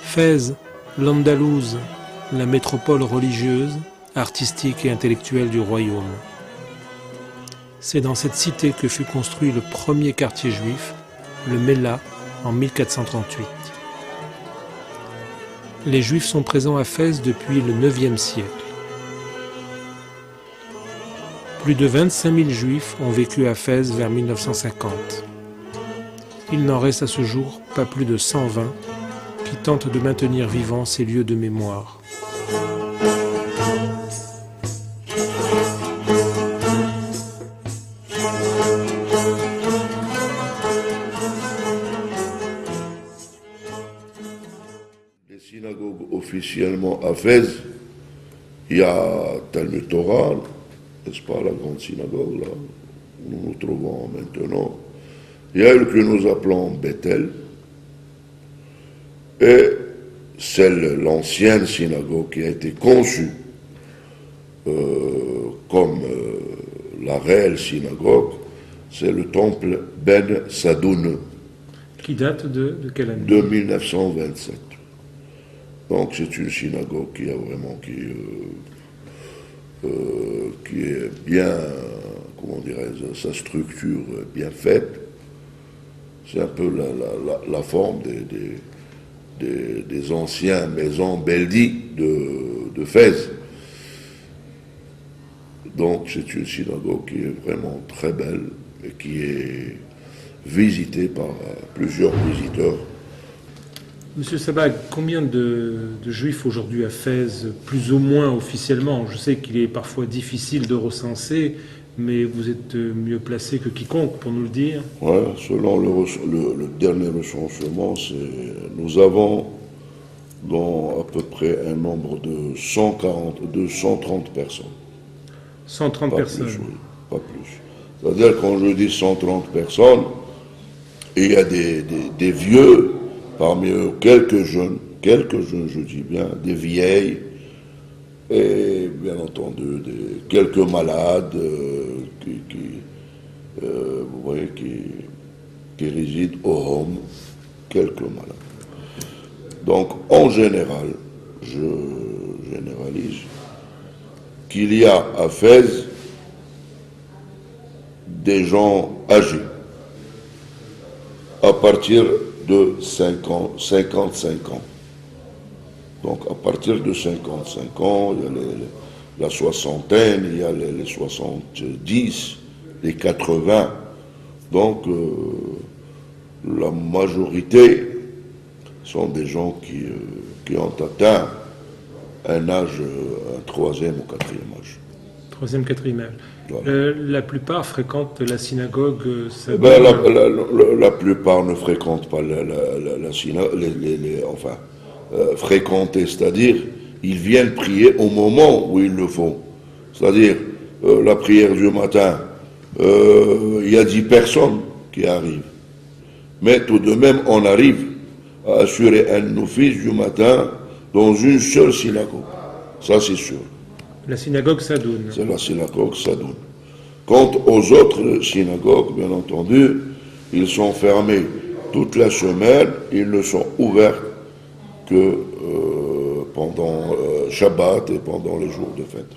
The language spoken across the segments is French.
Fès, l'Andalouse, la métropole religieuse, artistique et intellectuelle du royaume. C'est dans cette cité que fut construit le premier quartier juif, le Mela, en 1438. Les Juifs sont présents à Fès depuis le IXe siècle. Plus de 25 000 Juifs ont vécu à Fès vers 1950. Il n'en reste à ce jour pas plus de 120 qui tentent de maintenir vivants ces lieux de mémoire. Les synagogues officiellement à Fès, il y a Talmud Torah, n'est-ce pas, la grande synagogue là, où nous nous trouvons maintenant. Il y a une que nous appelons Bethel, et l'ancienne synagogue qui a été conçue comme la réelle synagogue, c'est le temple Ben Sadoun. Qui date de quelle année? De 1927. Donc c'est une synagogue qui a vraiment qui est bien, comment dirais-je, sa structure bien faite. C'est un peu la forme des anciennes maisons Beldi de Fès. Donc c'est une synagogue qui est vraiment très belle et qui est visitée par plusieurs visiteurs. Monsieur Sabag, combien de Juifs aujourd'hui à Fès, plus ou moins officiellement? Je sais qu'il est parfois difficile de recenser, mais vous êtes mieux placé que quiconque pour nous le dire. Ouais, selon le dernier recensement, nous avons dans à peu près un nombre de 130 personnes. 130 pas personnes. Plus, oui, pas plus. C'est-à-dire quand je dis 130 personnes, il y a des vieux, parmi eux quelques jeunes, je dis bien, des vieilles, et bien entendu quelques malades vous voyez, qui résident au home, quelques malades. Donc en général, je généralise, qu'il y a à Fès des gens âgés, à partir de 55 ans. Donc à partir de 55 ans, il y a la soixantaine, il y a les 70, les 80. Donc la majorité sont des gens qui ont atteint un âge, un troisième ou quatrième âge. Troisième, quatrième âge. Voilà. La plupart fréquentent la synagogue. La plupart ne fréquentent pas la synagogue, fréquenter, c'est-à-dire ils viennent prier au moment où ils le font. C'est-à-dire la prière du matin, il y a 10 personnes qui arrivent. Mais tout de même, on arrive à assurer un office du matin dans une seule synagogue. Ça, c'est sûr. La synagogue Sadoun. C'est la synagogue Sadoun. Quant aux autres synagogues, bien entendu, ils sont fermés toute la semaine, ils ne sont ouverts que pendant Shabbat et pendant les jours de fête.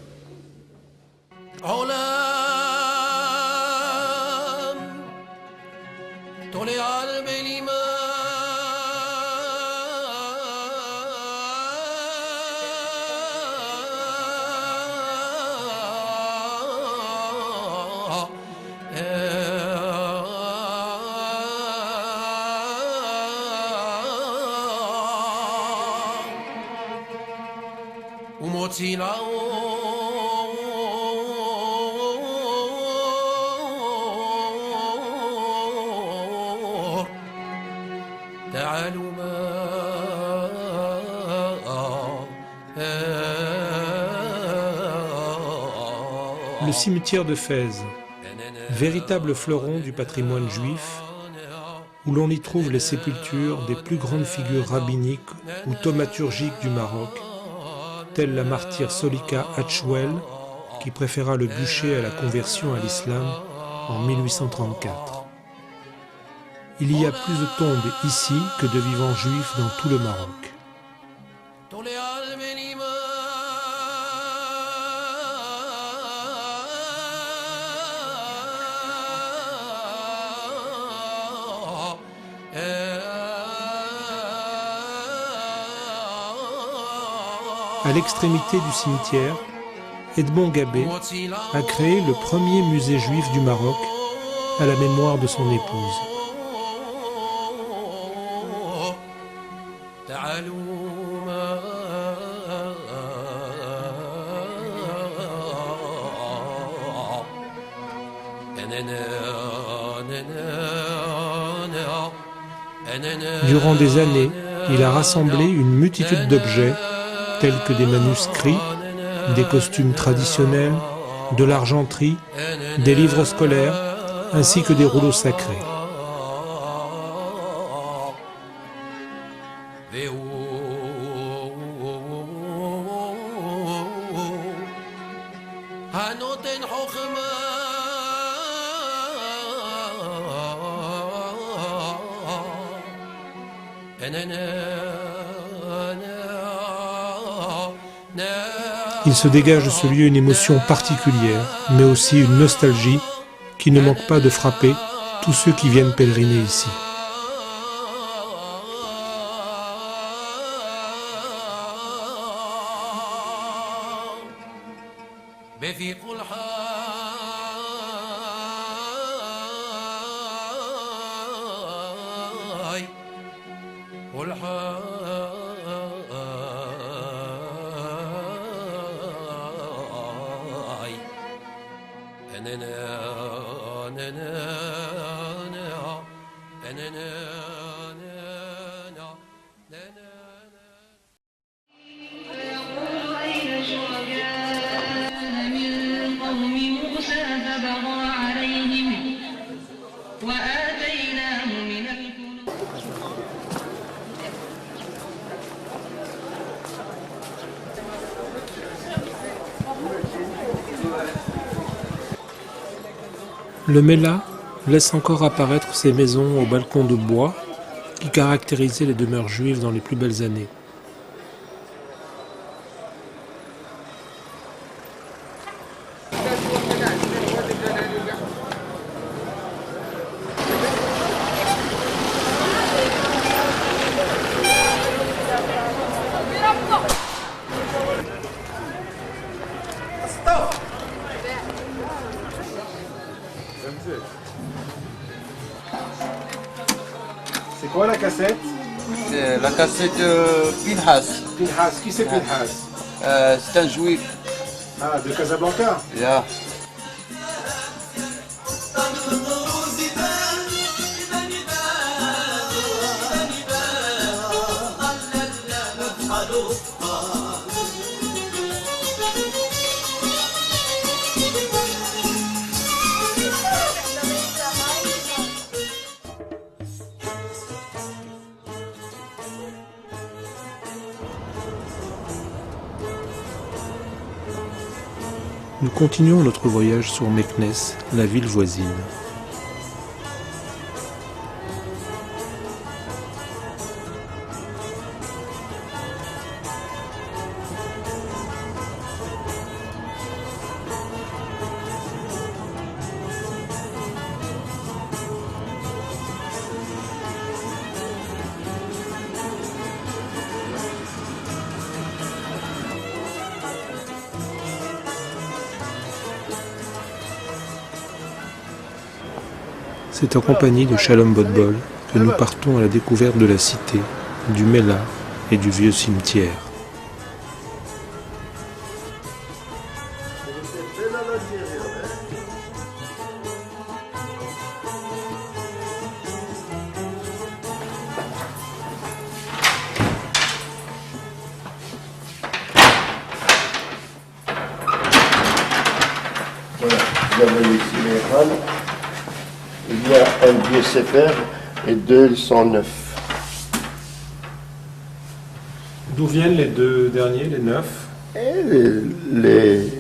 Le cimetière de Fès, véritable fleuron du patrimoine juif, où l'on y trouve les sépultures des plus grandes figures rabbiniques ou thaumaturgiques du Maroc, telles la martyre Solika Hatchwell qui préféra le bûcher à la conversion à l'islam en 1834. Il y a plus de tombes ici que de vivants juifs dans tout le Maroc. À l'extrémité du cimetière, Edmond Gabet a créé le premier musée juif du Maroc à la mémoire de son épouse. Durant des années, il a rassemblé une multitude d'objets tels que des manuscrits, des costumes traditionnels, de l'argenterie, des livres scolaires, ainsi que des rouleaux sacrés. Il se dégage de ce lieu une émotion particulière, mais aussi une nostalgie qui ne manque pas de frapper tous ceux qui viennent pèleriner ici. Le Mellah laisse encore apparaître ces maisons aux balcons de bois qui caractérisaient les demeures juives dans les plus belles années. C'est quoi la cassette? C'est la cassette Pinhas. Pinhas, qui c'est Pinhas? C'est un juif. Ah, de Casablanca? Yeah. Nous continuons notre voyage sur Meknès, la ville voisine. C'est en compagnie de Shalom Botbol que nous partons à la découverte de la cité, du Mellah et du vieux cimetière. Voilà, vous avez ici les râles. Il y a un vieux séper et deux sont neufs. D'où viennent les deux derniers, les neufs? Et les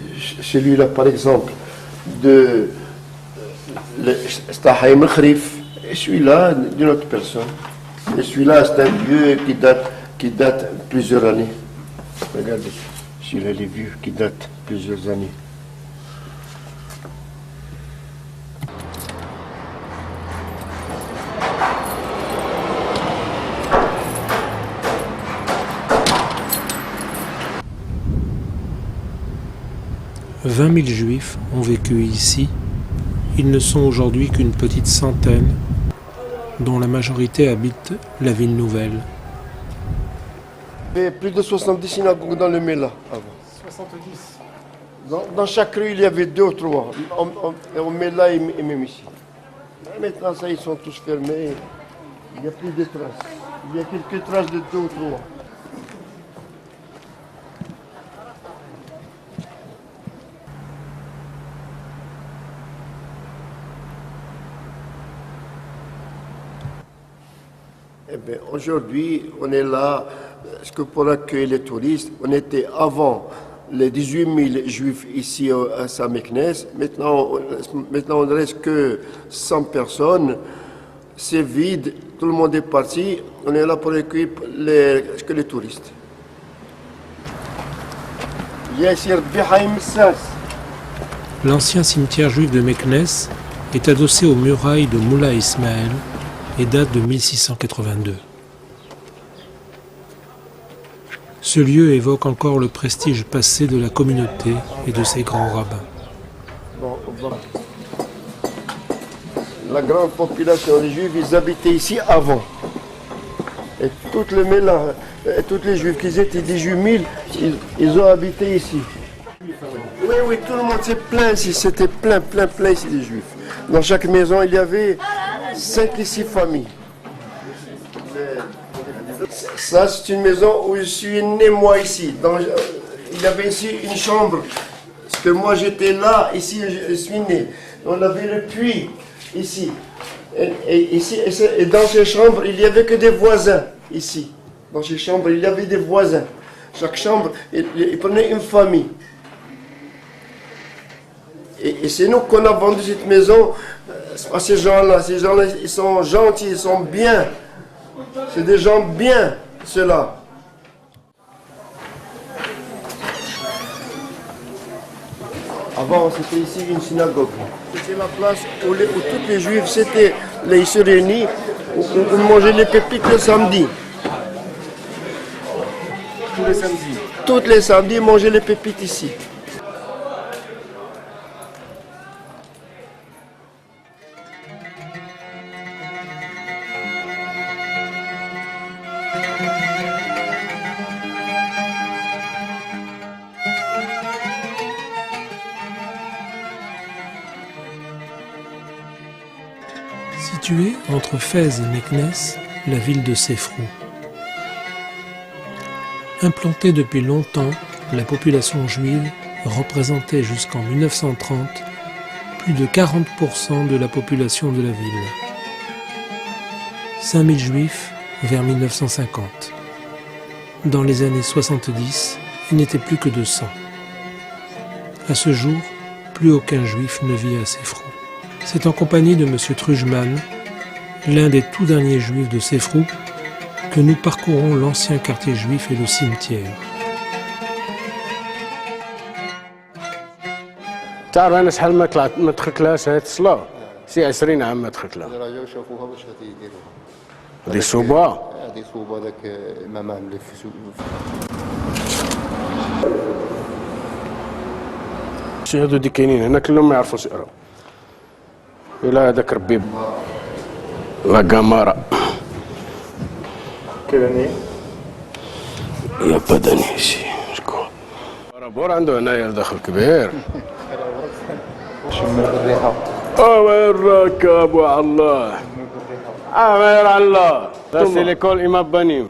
celui-là par exemple, de Stahaïm Khrif, et celui-là d'une autre personne. Et celui-là, c'est un vieux qui date plusieurs années. Regardez, celui-là, les vieux qui datent plusieurs années. « 20 000 Juifs ont vécu ici. Ils ne sont aujourd'hui qu'une petite centaine, dont la majorité habite la ville nouvelle. » Il y avait plus de 70 synagogues dans le Mela avant. 70. Dans chaque rue, il y avait 2 ou 3, au Mela et même ici. Maintenant, ça, ils sont tous fermés. Il n'y a plus de traces. Il y a quelques traces de 2 ou 3. Eh bien, aujourd'hui, on est là parce que pour accueillir les touristes. On était avant les 18 000 juifs ici à Saint-Meknès. Maintenant, on ne reste que 100 personnes. C'est vide, tout le monde est parti. On est là pour accueillir les touristes. L'ancien cimetière juif de Meknès est adossé aux murailles de Moula Ismaël et date de 1682. Ce lieu évoque encore le prestige passé de la communauté et de ses grands rabbins. La grande population des Juifs, ils habitaient ici avant. Et toutes les Juifs qui étaient 18 000, ils ont habité ici. Oui, tout le monde s'est plein ici, c'était plein ici des Juifs. Dans chaque maison, il y avait 5 et 6 familles. Ça, c'est une maison où je suis né, moi, ici. Il y avait ici une chambre. Parce que moi, j'étais là, ici, je suis né. On avait le puits, ici. Et dans ces chambres, il n'y avait que des voisins, ici. Dans ces chambres, il y avait des voisins. Chaque chambre, il prenait une famille. Et c'est nous qu'on a vendu cette maison à ces gens-là. Ces gens-là, ils sont gentils, ils sont bien. C'est des gens bien, ceux-là. Avant, c'était ici une synagogue. C'était la place où tous les Juifs ils se réunis, où on mangeait les pépites le samedi. Tous les samedis. Tous les samedis, ils mangeaient les pépites ici. Située entre Fès et Meknès, la ville de Sefrou. Implantée depuis longtemps, la population juive représentait jusqu'en 1930 plus de 40% de la population de la ville. 5000 juifs vers 1950. Dans les années 70, il n'était plus que 200. À ce jour, plus aucun juif ne vit à Sefrou. C'est en compagnie de M. Trujman, l'un des tout derniers juifs de Sefrou, que nous parcourons l'ancien quartier juif et le cimetière. تعرف انا شحال ما تخكلاش هاد الصلاه سي 20 عام ما تخكلا راجعوا شافوها باش غادي يديروها هذه صوبه هذه صوبه داك الامام عامل في شي هادو اللي كاينين هنا كلهم ما يعرفوش يقراو الى هذاك ربي لا كامارا كيراني يا بدني شي شكون بور عنده هنايا داخل كبير شم الريحه وين راكب وعلى الله غير على الله سي ليكول امام بنيم.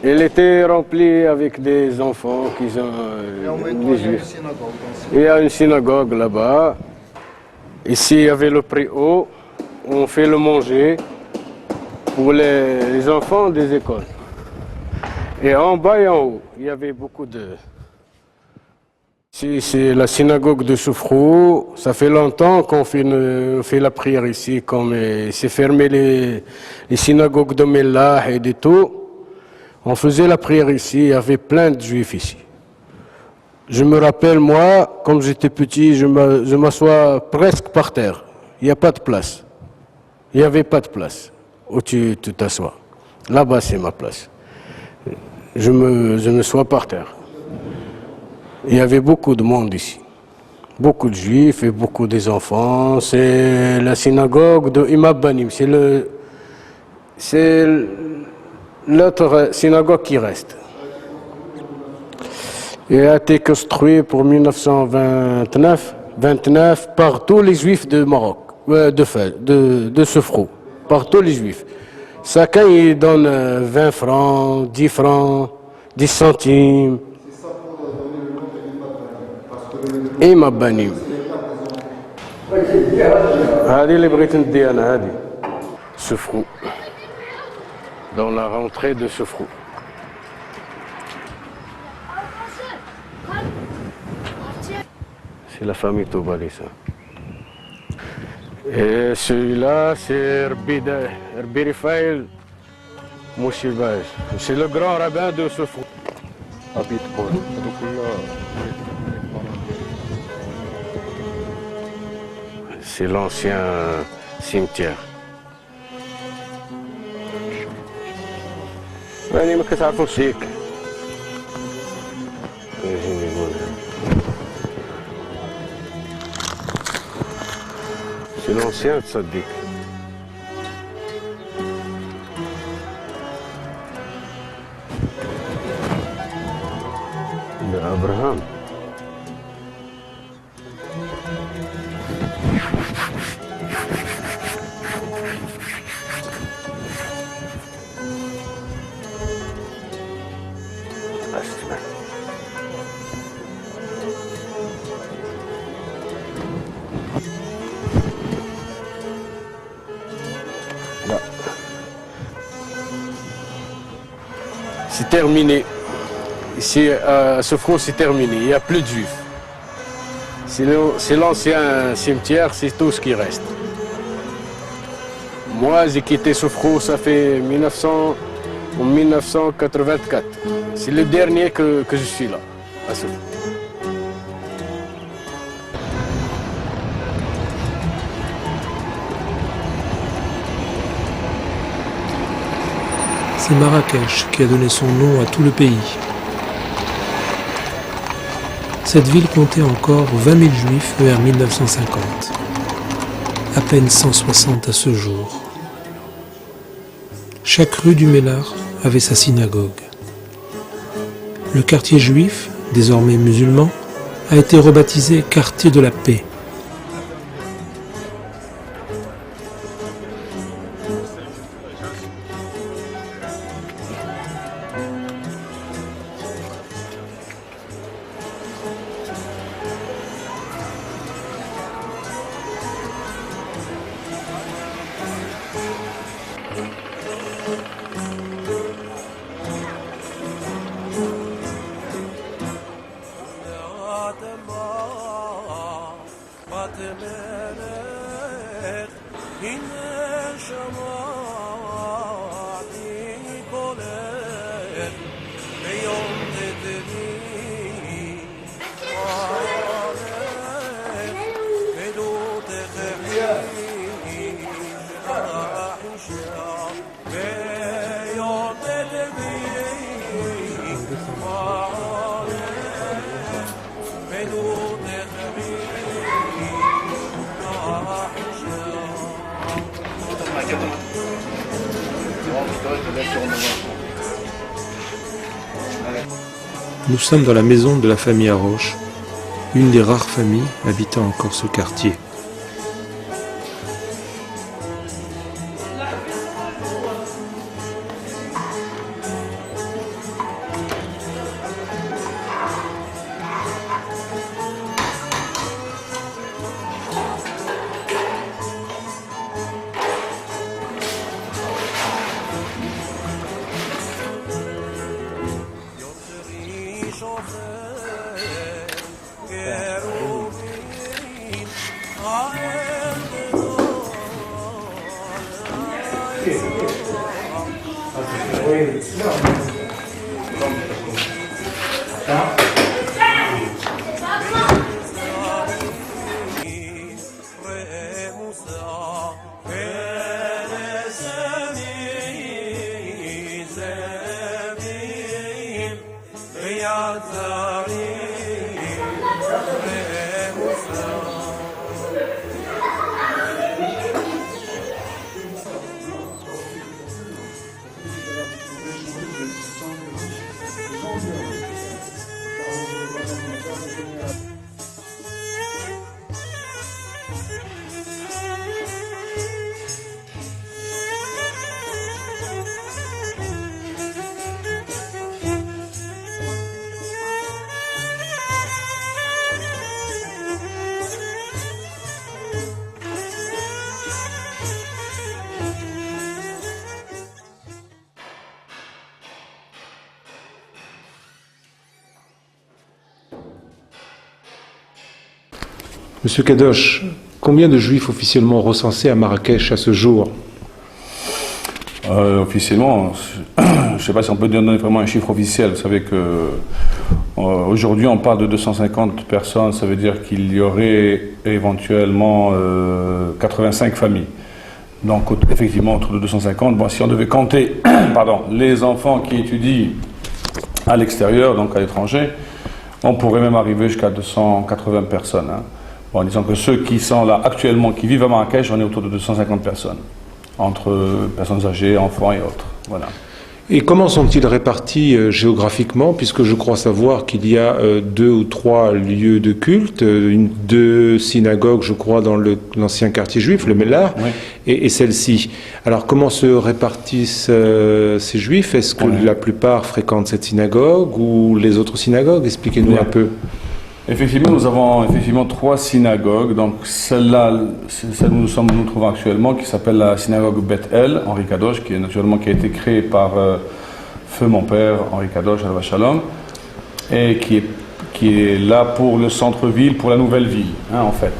Il était rempli avec des enfants qui sont des juifs. Il y a une synagogue là-bas. Ici, il y avait le préau. On fait le manger pour les enfants des écoles. Et en bas et en haut, il y avait beaucoup de... C'est la synagogue de Soufrou. Ça fait longtemps qu'on fait la prière ici. Comme c'est fermé les synagogues de Mellah et de tout. On faisait la prière ici. Il y avait plein de juifs ici. Je me rappelle, moi, comme j'étais petit, je m'assois presque par terre. Il n'y a pas de place. Il n'y avait pas de place où tu t'assois. Là-bas, c'est ma place. Je me sois par terre. Il y avait beaucoup de monde ici. Beaucoup de juifs et beaucoup des enfants. C'est la synagogue de Imam Banim. C'est l'autre synagogue qui reste. Il a été construit pour 1929 par tous les juifs de Maroc, de Soufrou, par tous les juifs. Chacun il donne 20 francs, 10 francs, 10 centimes. إمام بنيم هذه اللي بغيت ندي أنا هذه Soufrou dans la rentrée de Soufrou. C'est la famille Toubali ça. Et celui-là c'est Rabbi Rifaïl Mouchibaj. C'est le grand rabbin de Soufrou. C'est l'ancien cimetière. C'est l'ancien tzaddik. De Abraham. C'est terminé. Ici, à Soufrou, c'est terminé. Il n'y a plus de juifs. C'est l'ancien cimetière, c'est tout ce qui reste. Moi, j'ai quitté Soufrou, ça fait 1984. C'est le dernier que je suis là, à Soufrou. C'est Marrakech qui a donné son nom à tout le pays. Cette ville comptait encore 20 000 juifs vers 1950, à peine 160 à ce jour. Chaque rue du Mellah avait sa synagogue. Le quartier juif, désormais musulman, a été rebaptisé quartier de la paix. Nous sommes dans la maison de la famille Haroche, une des rares familles habitant encore ce quartier. Monsieur Kadosh, combien de juifs officiellement recensés à Marrakech à ce jour? Officiellement, je ne sais pas si on peut donner vraiment un chiffre officiel. Vous savez que aujourd'hui on parle de 250 personnes, ça veut dire qu'il y aurait éventuellement 85 familles. Donc effectivement autour de 250. Bon, si on devait compter pardon, les enfants qui étudient à l'extérieur, donc à l'étranger, on pourrait même arriver jusqu'à 280 personnes. Hein. Bon, disons que ceux qui sont là actuellement, qui vivent à Marrakech, on est autour de 250 personnes, entre personnes âgées, enfants et autres. Voilà. Et comment sont-ils répartis géographiquement, puisque je crois savoir qu'il y a 2 ou 3 lieux de culte, 2 synagogues, je crois, dans l'ancien quartier juif, le Mellah, oui. et celle-ci. Alors comment se répartissent ces juifs? Est-ce que la plupart fréquentent cette synagogue ou les autres synagogues? Expliquez-nous un peu. Effectivement, nous avons 3 synagogues. Donc celle-là, celle où nous trouvons actuellement, qui s'appelle la synagogue Beth El, Henri Kadosh, qui a été créée par feu mon père, Henri Kadosh, Alav Shalom, et qui est là pour le centre-ville, pour la nouvelle ville, hein, en fait.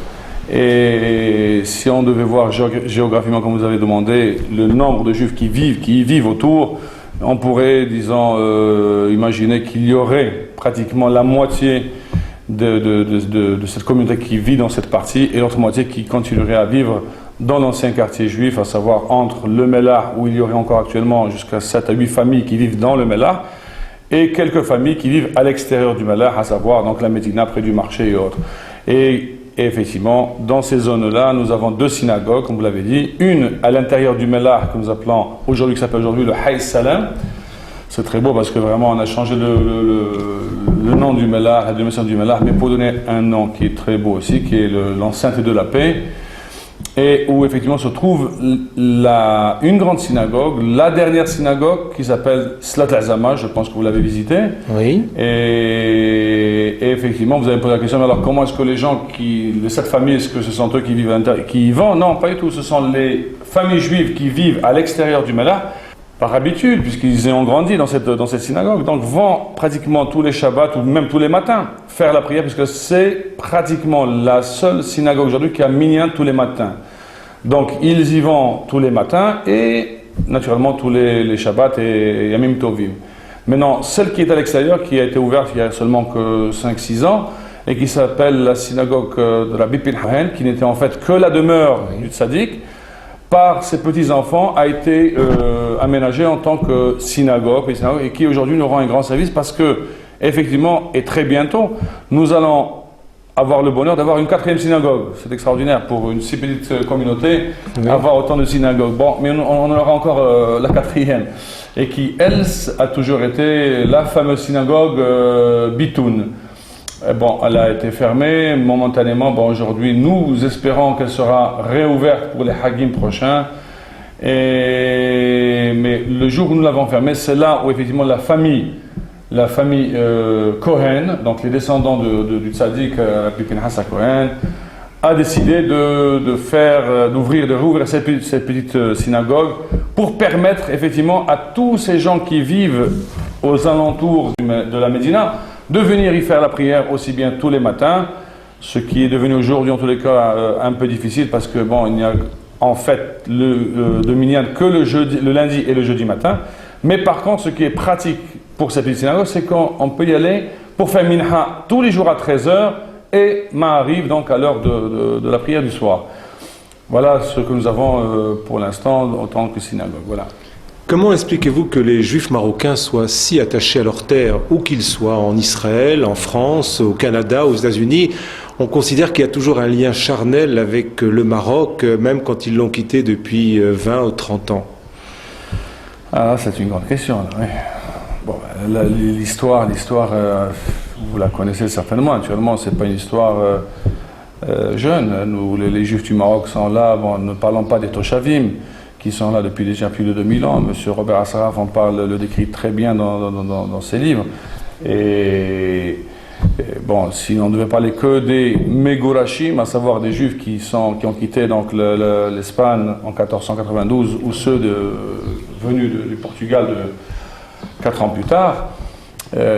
Et si on devait voir géographiquement, comme vous avez demandé, le nombre de juifs qui y vivent autour, on pourrait, disons, imaginer qu'il y aurait pratiquement la moitié de cette communauté qui vit dans cette partie et l'autre moitié qui continuerait à vivre dans l'ancien quartier juif, à savoir entre le Mellah, où il y aurait encore actuellement jusqu'à 7 à 8 familles qui vivent dans le Mellah, et quelques familles qui vivent à l'extérieur du Mellah, à savoir donc la Médina, près du marché et autres. Et effectivement, dans ces zones-là, nous avons 2 synagogues, comme vous l'avez dit, une à l'intérieur du Mellah, que nous appelons aujourd'hui, qui s'appelle aujourd'hui le Hayy Salam. C'est très beau parce que vraiment on a changé le nom du Mellah, la dénomination du Mellah, mais pour donner un nom qui est très beau aussi, qui est l'enceinte de la paix, et où effectivement se trouve une grande synagogue, la dernière synagogue qui s'appelle Slat al-Zama, je pense que vous l'avez visitée. Oui. Et effectivement, vous avez posé la question, alors comment est-ce que les gens cette famille, est-ce que ce sont eux qui vivent à l'intérieur, qui y vont? Non, pas du tout, ce sont les familles juives qui vivent à l'extérieur du Mellah, par habitude, puisqu'ils ont grandi dans cette synagogue, donc vont pratiquement tous les Shabbats ou même tous les matins faire la prière, puisque c'est pratiquement la seule synagogue aujourd'hui qui a minyan tous les matins. Donc ils y vont tous les matins et naturellement tous les Shabbats et Yamim Tovim. Maintenant, celle qui est à l'extérieur, qui a été ouverte il y a seulement que 5-6 ans, et qui s'appelle la synagogue de Rabbi Pinhaen, qui n'était en fait que la demeure du tzaddik, par ses petits-enfants, a été aménagée en tant que synagogue, et qui aujourd'hui nous rend un grand service parce que, effectivement, et très bientôt, nous allons avoir le bonheur d'avoir une 4e synagogue. C'est extraordinaire pour une si petite communauté, avoir autant de synagogues. Bon, mais on aura encore la 4e, et qui, elle, a toujours été la fameuse synagogue Bitoun. Bon, elle a été fermée momentanément. Bon, aujourd'hui, nous espérons qu'elle sera réouverte pour les Hagim prochains. Mais le jour où nous l'avons fermée, c'est là où effectivement la famille Cohen, donc les descendants du tzaddik Rabbi Pinhas Cohen, a décidé de réouvrir cette petite synagogue pour permettre effectivement à tous ces gens qui vivent aux alentours de la Médina de venir y faire la prière aussi bien tous les matins, ce qui est devenu aujourd'hui en tous les cas un peu difficile parce que bon, il n'y a en fait de minyan que le lundi et le jeudi matin, Mais par contre, ce qui est pratique pour cette petite synagogue, c'est qu'on peut y aller pour faire minha tous les jours à 13h et ma'ariv, donc à l'heure de la prière du soir. Voilà ce que nous avons pour l'instant en tant que synagogue. Voilà. Comment expliquez-vous que les Juifs marocains soient si attachés à leur terre, où qu'ils soient, en Israël, en France, au Canada, aux États-Unis? On considère qu'il y a toujours un lien charnel avec le Maroc, même quand ils l'ont quitté depuis 20 ou 30 ans. Ah, c'est une grande question. Là, oui. Bon, l'histoire, vous la connaissez certainement. Actuellement, c'est pas une histoire jeune. Nous, les Juifs du Maroc sont là. Bon, ne parlons pas des Toshavim, qui sont là depuis déjà plus de 2000 ans. Monsieur Robert Assaraf en parle, le décrit très bien dans ses livres. Et bon, si on ne devait parler que des Megorachim, à savoir des Juifs qui ont quitté donc l'Espagne en 1492, ou ceux venus du Portugal 4 ans plus tard,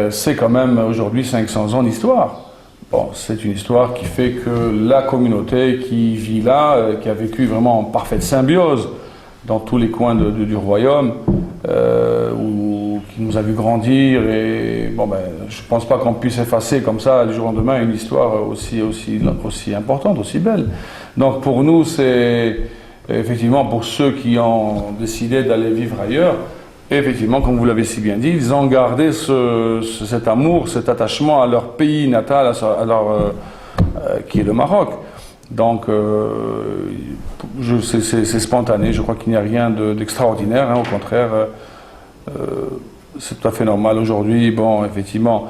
c'est quand même aujourd'hui 500 ans d'histoire. Bon, c'est une histoire qui fait que la communauté qui vit là, qui a vécu vraiment en parfaite symbiose dans tous les coins du royaume, qui nous a vu grandir, et bon, je ne pense pas qu'on puisse effacer comme ça du jour au lendemain une histoire aussi importante, aussi belle. Donc pour nous, c'est effectivement pour ceux qui ont décidé d'aller vivre ailleurs, et effectivement, comme vous l'avez si bien dit, ils ont gardé cet amour, cet attachement à leur pays natal, qui est le Maroc. Donc, c'est spontané, je crois qu'il n'y a rien d'extraordinaire, hein, au contraire, c'est tout à fait normal aujourd'hui. Bon, effectivement,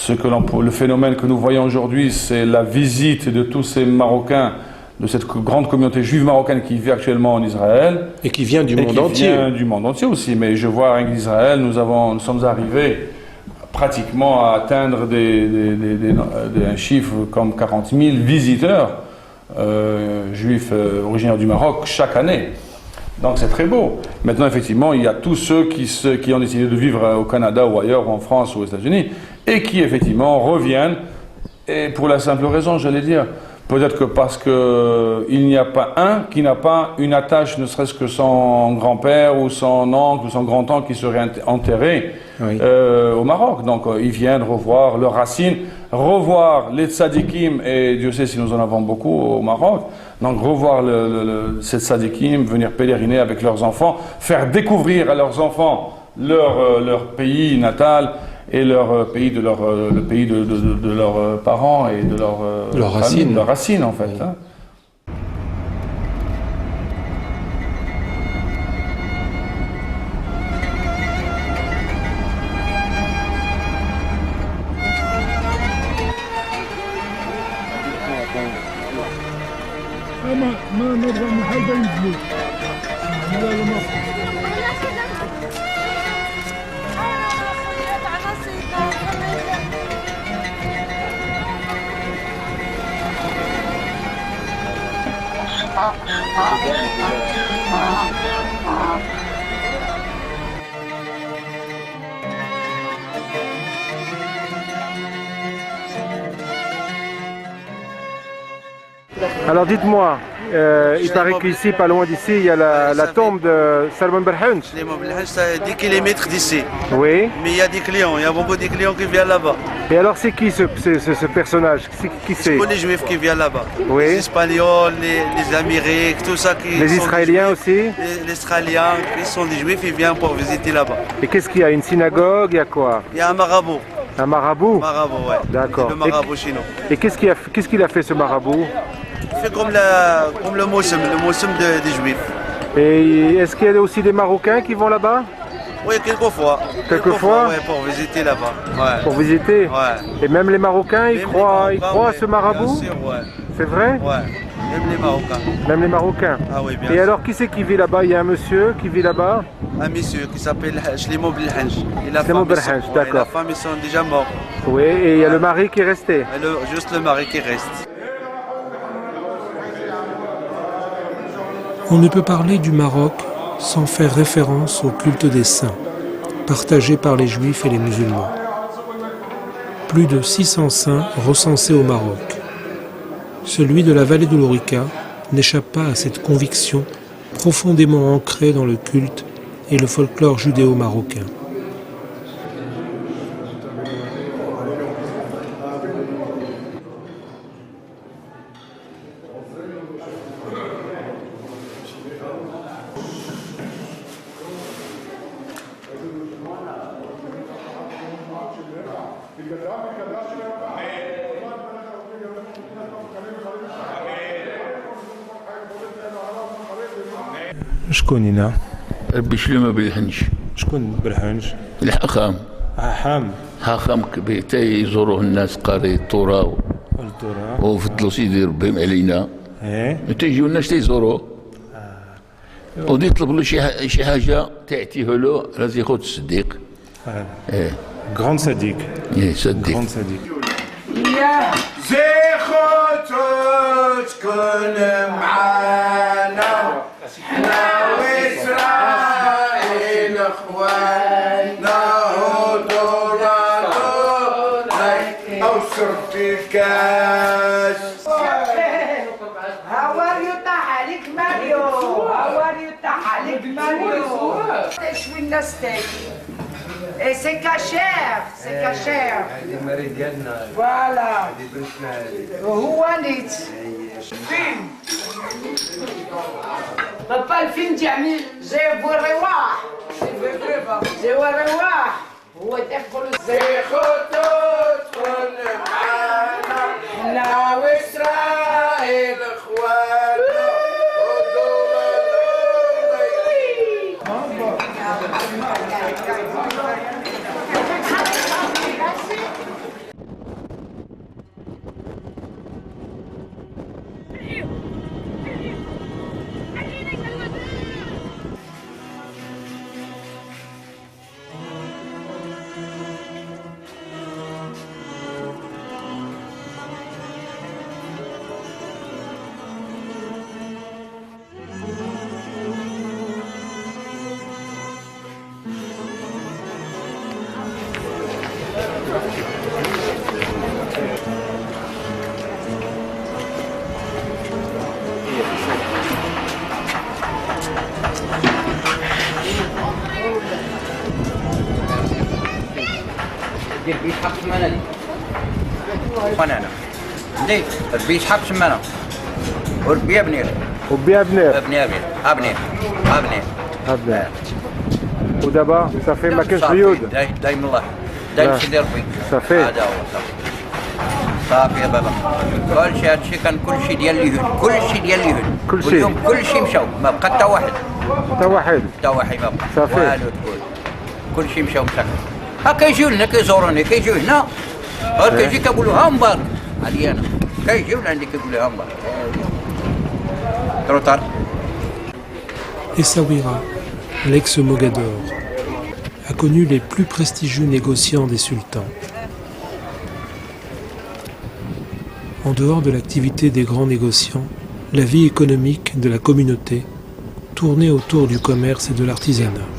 le phénomène que nous voyons aujourd'hui, c'est la visite de tous ces Marocains, de cette grande communauté juive marocaine qui vit actuellement en Israël. Et qui vient du monde entier. Vient du monde entier aussi, mais je vois avec l'Israël, nous sommes arrivés pratiquement à atteindre un chiffre comme 40 000 visiteurs juifs originaires du Maroc chaque année. Donc c'est très beau. Maintenant, effectivement, il y a tous ceux qui ont décidé de vivre au Canada ou ailleurs, ou en France ou aux États-Unis, et qui effectivement reviennent, et pour la simple raison, j'allais dire, peut-être que parce qu'il n'y a pas un qui n'a pas une attache, ne serait-ce que son grand-père ou son oncle ou son grand-oncle qui serait enterré au Maroc. Donc ils viennent revoir leurs racines, revoir les tzadikim, et Dieu sait si nous en avons beaucoup au Maroc. Donc revoir ces tzadikim, venir pèleriner avec leurs enfants, faire découvrir à leurs enfants leur pays natal, et leur pays le pays de leurs parents et de leurs racines en fait. Hein. Alors dites-moi, il paraît qu'ici, pas loin d'ici, il y a la tombe de Salman Berhanj. Salman Berhanj, c'est à 10 km d'ici. Oui. Mais il y a des clients, il y a beaucoup de clients qui viennent là-bas. Et alors c'est qui ce personnage? Qui c'est? C'est les Juifs qui viennent là-bas. Oui. Les Espagnols, les Américains, tout ça. Les Israéliens aussi? Les Israéliens, qui sont des Juifs, ils viennent pour visiter là-bas. Et qu'est-ce qu'il y a? Une synagogue? Il y a quoi? Il y a un marabout. Un marabout? Marabout, ouais. D'accord. Le marabout chez nous. Et qu'est-ce qu'il a fait ce marabout? Il fait comme le moussem des Juifs. Et est-ce qu'il y a aussi des Marocains qui vont là-bas? Oui, quelquefois. Quelquefois? Ouais, pour visiter là-bas. Ouais. Pour visiter? Ouais. Et même les Marocains, ils croient à ce marabout? Bien sûr, ouais. C'est vrai? Ouais. Même les Marocains. Même les Marocains? Ah oui, bien Et sûr. alors, qui c'est qui vit là-bas? Il y a un monsieur qui vit là-bas? Un monsieur qui s'appelle Shlomo Belhanj. Shlomo Belhanj, d'accord. La femme, ils sont déjà morts. Oui, et il y a le mari qui est resté? Juste le mari qui reste. On ne peut parler du Maroc sans faire référence au culte des saints, partagé par les Juifs et les musulmans. Plus de 600 saints recensés au Maroc. Celui de la vallée de l'Ourika n'échappe pas à cette conviction profondément ancrée dans le culte et le folklore judéo-marocain. شكون هنا؟ ربي يسلمها بالحنش. شكون بالحنج؟ الحخام. حام. حخام كبير يزوروه الناس قاري التراب وفضلوا سيدي ربهم علينا. تيجيو الناس تيزوروه. ويطلب له شي حاجه تعطيه له لازم ياخذ الصديق. غراند صديق. صديق. غراند صديق. يا زيخوتو تكون معانا حنا وإسرائيل اخوانا ودولارو اوصر في الكاس. How are you تحالك ماريو؟ How are you تحالك ماريو؟ تشوي الناس تاكل. Et c'est cachère, c'est cachère. Voilà. هو نيت. فين؟ بابا الفيلم تاعي جايبو الرواح. جايبو الرواح. هو تاكل زيخوتو تكون معانا حنا وإسرائيل اخوانا دير بيش حق سمانة دي وانا دي بيش حق سمانة وربيع بنير وبيع بنير. بنير ابنير ابنير ابنير. ودابا صافي ما كاينش قيود. دايم الله دايم سيدي ربي صافي. هذا هو صافي صافي يا بابا. كلشي هادشي كان كلشي ديال اليهود كلشي ديال اليهود كلشي. واليوم كلشي مشاو ما بقى حتى واحد حتى واحد. حتى واحد ما بقى صافي. والو تقول كلشي مشاو مسكر. ها كيجيو لنا كيزوروني كيجيو هنا كيجي كيقولوا ها مبارك علي انا كيجيو لعندي كيقولوا ها مبارك تروطار. Essaouira, l'ex-Mogador, a connu les plus prestigieux négociants des sultans. En dehors de l'activité des grands négociants, la vie économique de la communauté tournait autour du commerce et de l'artisanat.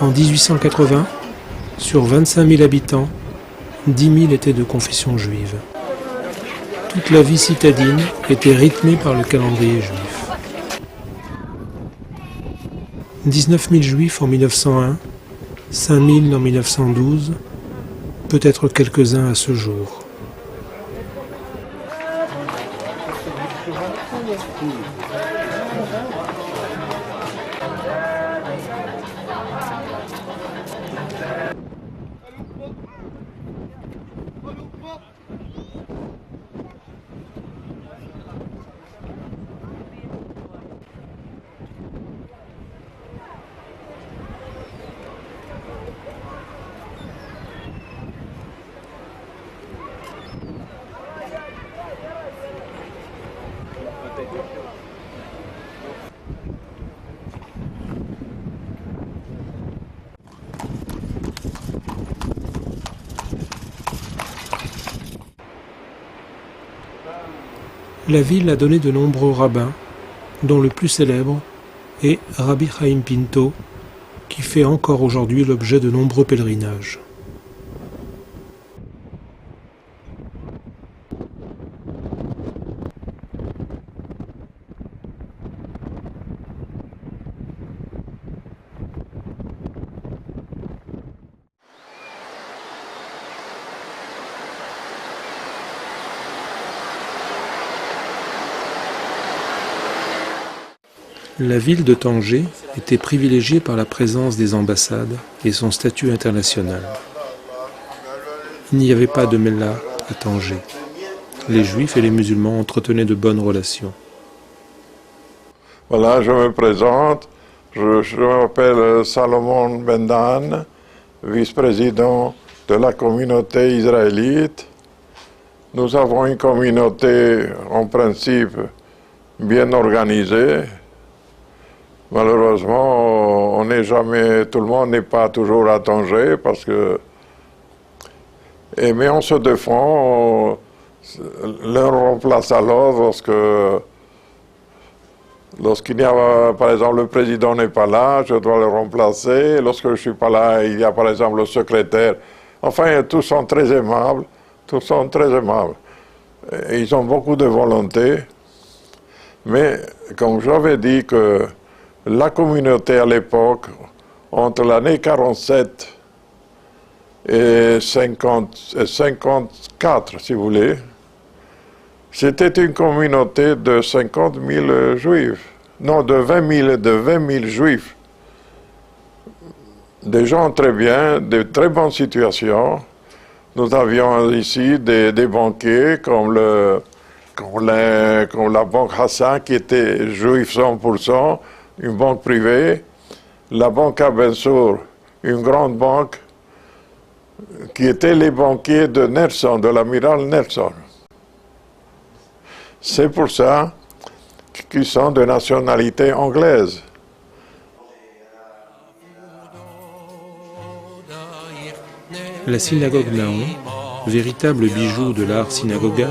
En 1880, sur 25 000 habitants, 10 000 étaient de confession juive. Toute la vie citadine était rythmée par le calendrier juif. 19 000 juifs en 1901, 5 000 en 1912, peut-être quelques-uns à ce jour. La ville a donné de nombreux rabbins, dont le plus célèbre est Rabbi Chaim Pinto, qui fait encore aujourd'hui l'objet de nombreux pèlerinages. La ville de Tanger était privilégiée par la présence des ambassades et son statut international. Il n'y avait pas de Mellah à Tanger. Les Juifs et les musulmans entretenaient de bonnes relations. Voilà, je me présente. Je m'appelle Salomon Bendan, vice-président de la communauté israélite. Nous avons une communauté, en principe, bien organisée. Malheureusement, tout le monde n'est pas toujours à Tanger parce que. Mais on se défend, l'un remplace à l'autre lorsqu'il y a, par exemple, le président n'est pas là, je dois le remplacer. Lorsque je ne suis pas là, il y a par exemple le secrétaire. Enfin, tous sont très aimables, Et ils ont beaucoup de volonté. Mais, comme j'avais dit que la communauté à l'époque, entre l'année 47 et 54, si vous voulez, c'était une communauté de 50 000 juifs, non, de 20 000 juifs. Des gens très bien, de très bonnes situations. Nous avions ici des banquiers comme la banque Hassan, qui était juif 100%, une banque privée. La banque Abensour, une grande banque, qui étaient les banquiers de Nelson, de l'amiral Nelson. C'est pour ça qu'ils sont de nationalité anglaise. La synagogue Naon, véritable bijou de l'art synagogal,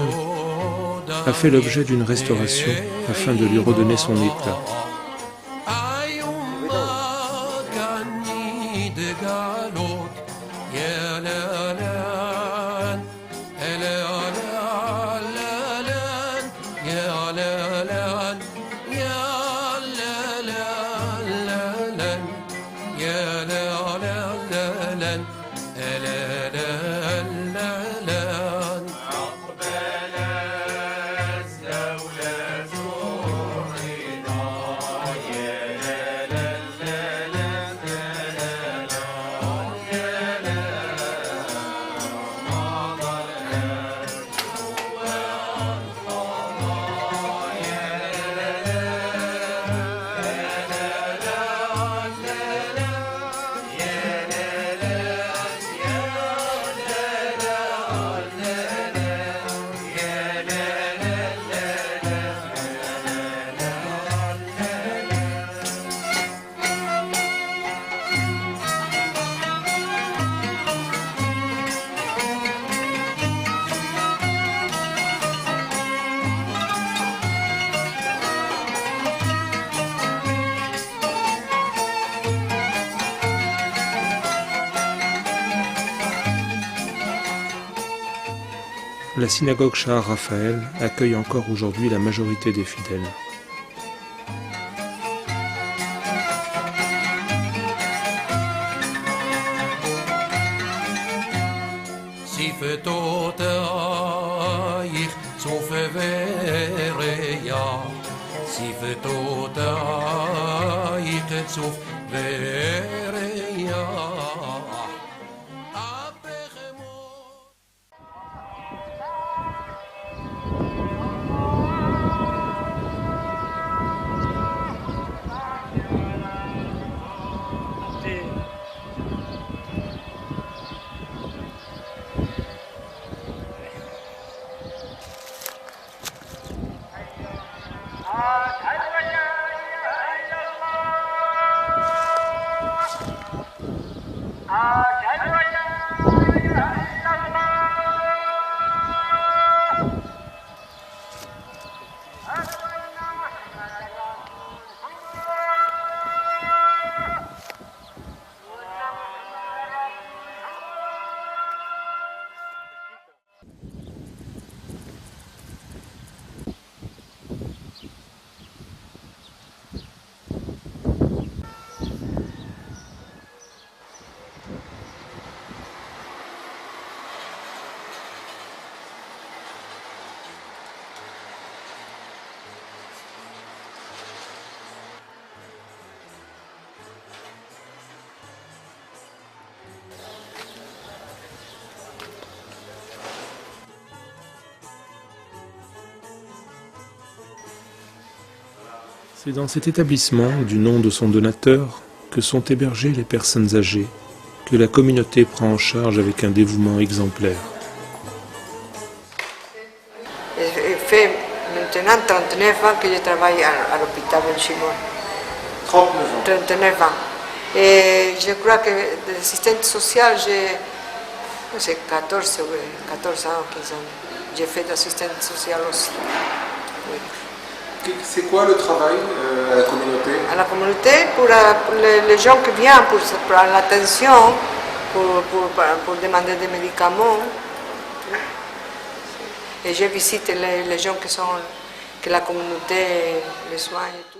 a fait l'objet d'une restauration afin de lui redonner son éclat. La synagogue Shahar Raphaël accueille encore aujourd'hui la majorité des fidèles. C'est dans cet établissement, du nom de son donateur, que sont hébergées les personnes âgées, que la communauté prend en charge avec un dévouement exemplaire. Il fait maintenant 39 ans que je travaille à l'hôpital Benchimol. 39 ans. Et je crois que l'assistante sociale, j'ai 14 ans ou 15 ans. J'ai fait d'assistante sociale aussi. Oui. C'est quoi le travail à la communauté? À la communauté, pour les gens qui viennent, pour l'attention, pour demander des médicaments. Et je visite les gens que la communauté les soigne et tout.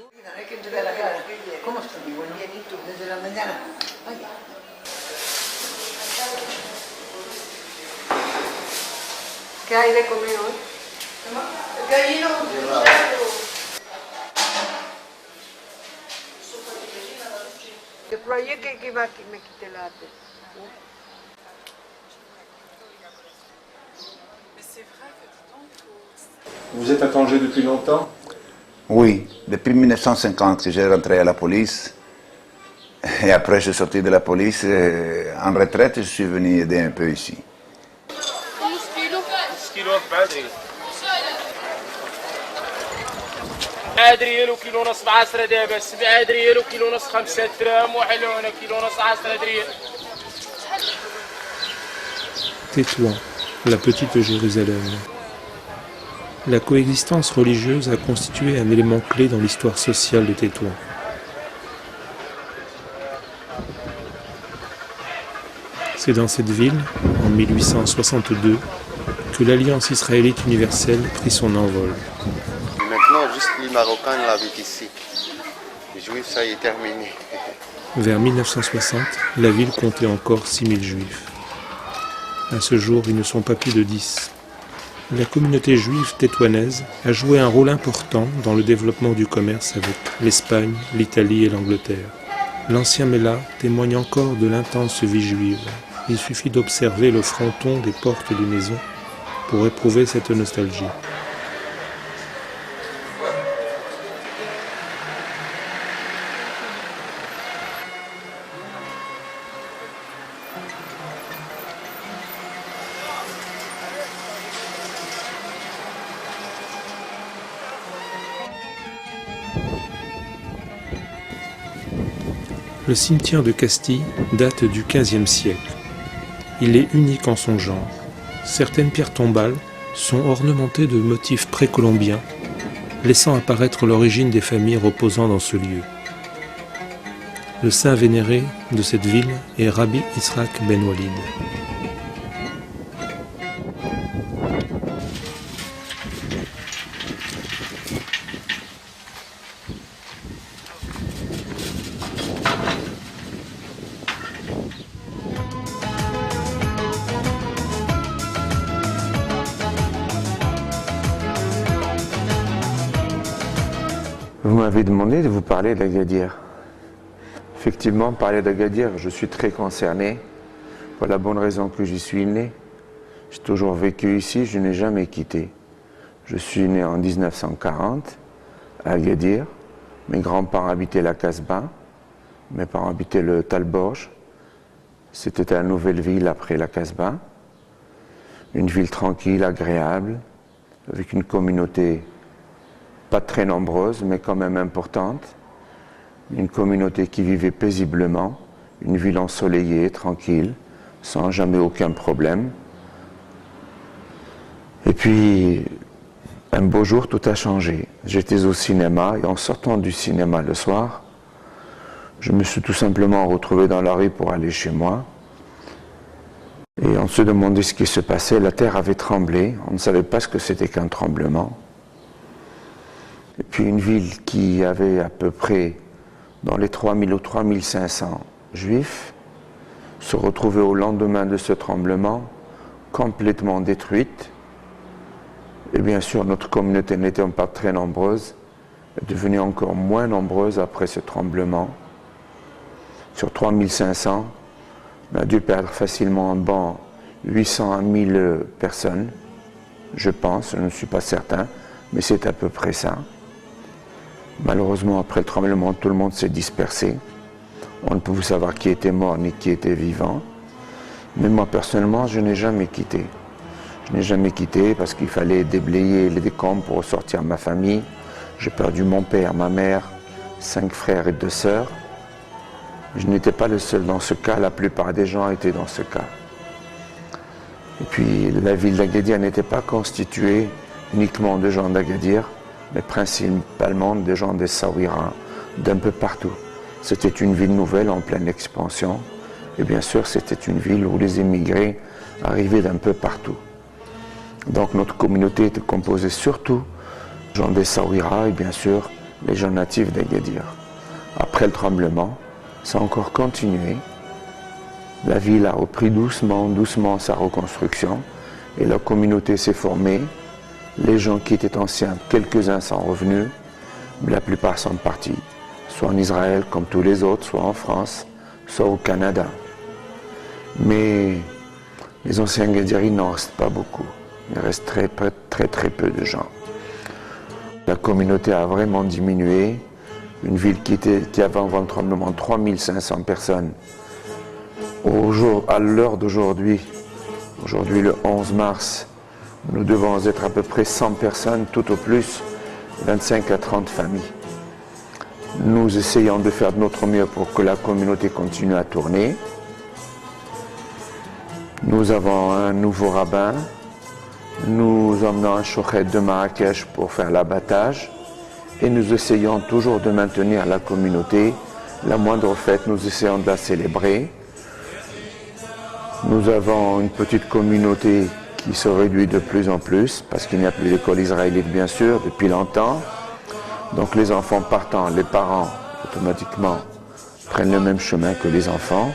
¿Cómo estás? Bienito, desde la mañana. Vaya. ¿Qué hay de comer hoy? Gallino. Je croyais qu'il va me quitter la tête. Vous êtes à Tanger depuis longtemps? Oui, depuis 1950 que j'ai rentré à la police. Et après, je suis sorti de la police. En retraite, je suis venu aider un peu ici. ريال وكيلو ونص ب10 دابا 7 ريال وكيلو ونص 5 دراهم وحلونه كيلو ونص 10 ريال. Tétouan, la petite Jérusalem. La coexistence religieuse a constitué un élément clé dans l'histoire sociale de Tétouan. C'est dans cette ville, en 1862, que l'Alliance israélite universelle prit son envol. Maintenant, juste les Marocains habitent ici. Les Juifs, ça y est terminé. Vers 1960, la ville comptait encore 6000 Juifs. À ce jour, ils ne sont pas plus de 10. La communauté juive tétouanaise a joué un rôle important dans le développement du commerce avec l'Espagne, l'Italie et l'Angleterre. L'ancien Mela témoigne encore de l'intense vie juive. Il suffit d'observer le fronton des portes des maisons pour éprouver cette nostalgie. Le cimetière de Castille date du XVe siècle. Il est unique en son genre. Certaines pierres tombales sont ornementées de motifs précolombiens, laissant apparaître l'origine des familles reposant dans ce lieu. Le saint vénéré de cette ville est Rabbi Yitzhak ben Walid. Vous m'avez demandé de vous parler d'Agadir. Effectivement, parler d'Agadir, je suis très concerné, pour la bonne raison que j'y suis né. J'ai toujours vécu ici, je n'ai jamais quitté. Je suis né en 1940 à Agadir. Mes grands-parents habitaient la Casbah, mes parents habitaient le Talborge. C'était la nouvelle ville après la Casbah. Une ville tranquille, agréable, avec une communauté pas très nombreuse, mais quand même importante. Une communauté qui vivait paisiblement, une ville ensoleillée, tranquille, sans jamais aucun problème. Et puis, un beau jour, tout a changé. J'étais au cinéma, et en sortant du cinéma le soir, je me suis tout simplement retrouvé dans la rue pour aller chez moi. Et on se demandait ce qui se passait. La terre avait tremblé, on ne savait pas ce que c'était qu'un tremblement. Et puis une ville qui avait à peu près dans les 3000 ou 3500 juifs se retrouvait au lendemain de ce tremblement complètement détruite. Et bien sûr, notre communauté n'étant pas très nombreuse, est devenue encore moins nombreuse après ce tremblement. Sur 3500, on a dû perdre facilement en banc 800 à 1000 personnes, je pense, je ne suis pas certain, mais c'est à peu près ça. Malheureusement, après le tremblement, tout le monde s'est dispersé. On ne pouvait savoir qui était mort ni qui était vivant. Mais moi, personnellement, je n'ai jamais quitté. Je n'ai jamais quitté parce qu'il fallait déblayer les décombres pour sortir ma famille. J'ai perdu mon père, ma mère, 5 frères et 2 sœurs. Je n'étais pas le seul dans ce cas, la plupart des gens étaient dans ce cas. Et puis la ville d'Agadir n'était pas constituée uniquement de gens d'Agadir, mais principalement des gens des Saouira, d'un peu partout. C'était une ville nouvelle en pleine expansion, et bien sûr c'était une ville où les immigrés arrivaient d'un peu partout. Donc notre communauté était composée surtout de gens des Saouira et bien sûr les gens natifs d'Agadir. Après le tremblement, ça a encore continué. La ville a repris doucement sa reconstruction et la communauté s'est formée. Les gens qui étaient anciens, quelques-uns sont revenus, mais la plupart sont partis, soit en Israël comme tous les autres, soit en France, soit au Canada. Mais les anciens Agadiris n'en restent pas beaucoup. Il reste très peu de gens. La communauté a vraiment diminué. Une ville qui avait avant le tremblement 3500 personnes. À l'heure d'aujourd'hui, le 11 mars, nous devons être à peu près 100 personnes, tout au plus 25 à 30 familles. Nous essayons de faire de notre mieux pour que la communauté continue à tourner. Nous avons un nouveau rabbin. Nous emmenons un shochet de Marrakech pour faire l'abattage. Et nous essayons toujours de maintenir la communauté. La moindre fête, nous essayons de la célébrer. Nous avons une petite communauté qui se réduit de plus en plus, parce qu'il n'y a plus d'école israélite, bien sûr, depuis longtemps. Donc les enfants partant, les parents, automatiquement, prennent le même chemin que les enfants.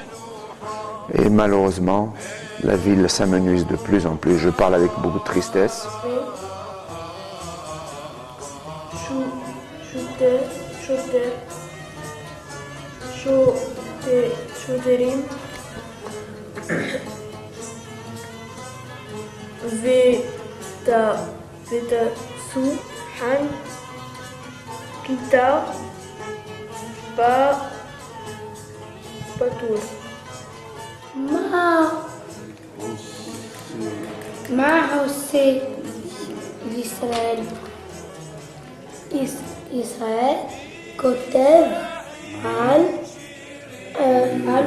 Et malheureusement, la ville s'amenuise de plus en plus. Je parle avec beaucoup de tristesse. שוטרים ותעשו כיתה פטור. מה עושה ישראל? ישראל כותב על